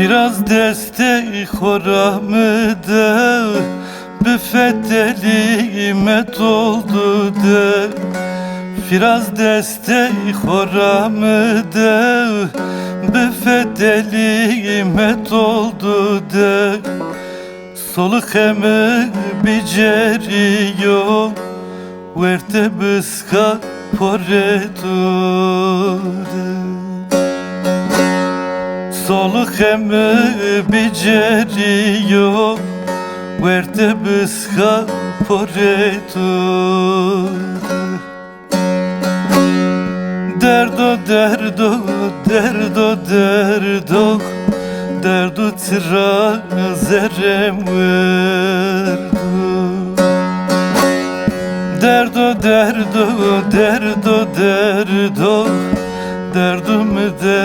Biraz destek horamı de, büfetelime doldu de. Biraz destek horamı de, büfetelime doldu de. Soluk eme biceriyor, verte bıska poretude. Soluk eme biceriyor, verte bıska poretude. Derdo, derdo, derdo, derdo, derdo tra zerem verdu. Derdo, derdo, derdo, derdo, derdimi de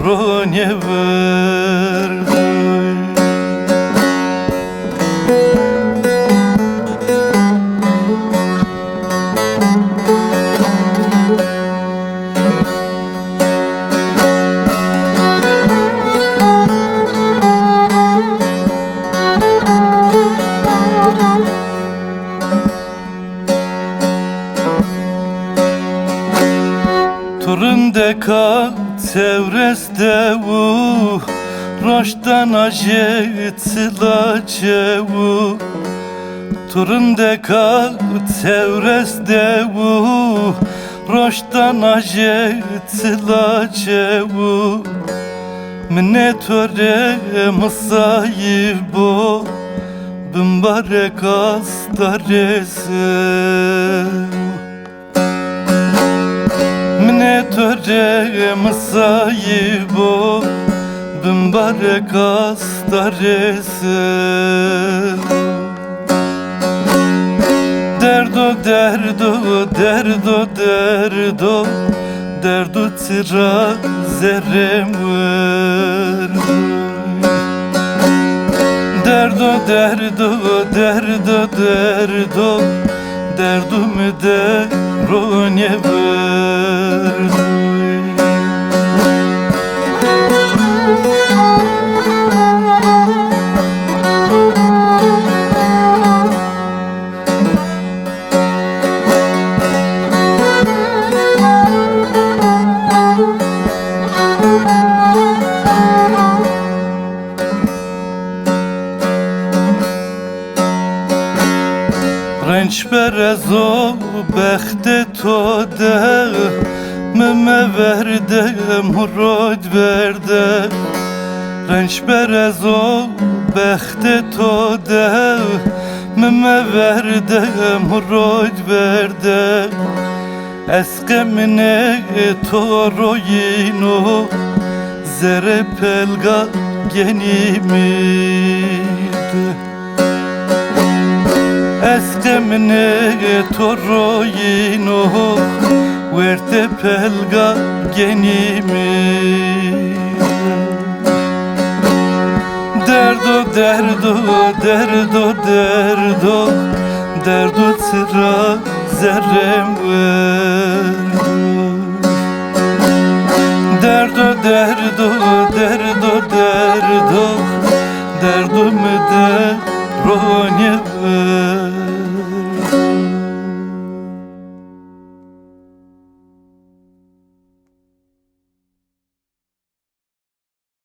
ronye verdu. Turunde ka çevresde u, roştan ajetla çevu. Turunde ka çevresde u, roştan ajetla çevu. Minetore musayibo, bimbarek astarese. Minetore musayibo, bimbarek astarese. Derdo, derdo, derdo, derdo, derdo tira zerem verdu. Derdo, derdo, derdo, derdo, derdimi de ronye verdu. Renç berezo bekte to de, meme verde murad verde. Renç berezo bekte to de, meme verde murad verde. Eskemine toroyino, zere pelga genimide. Eskemine toroyino, verte pelga genimide. Derdo, derdo, derdo, derdo, derdo sıra zerrem verdu. Derdo, derdo, derdo, derdo, derdimi de ronye verdu.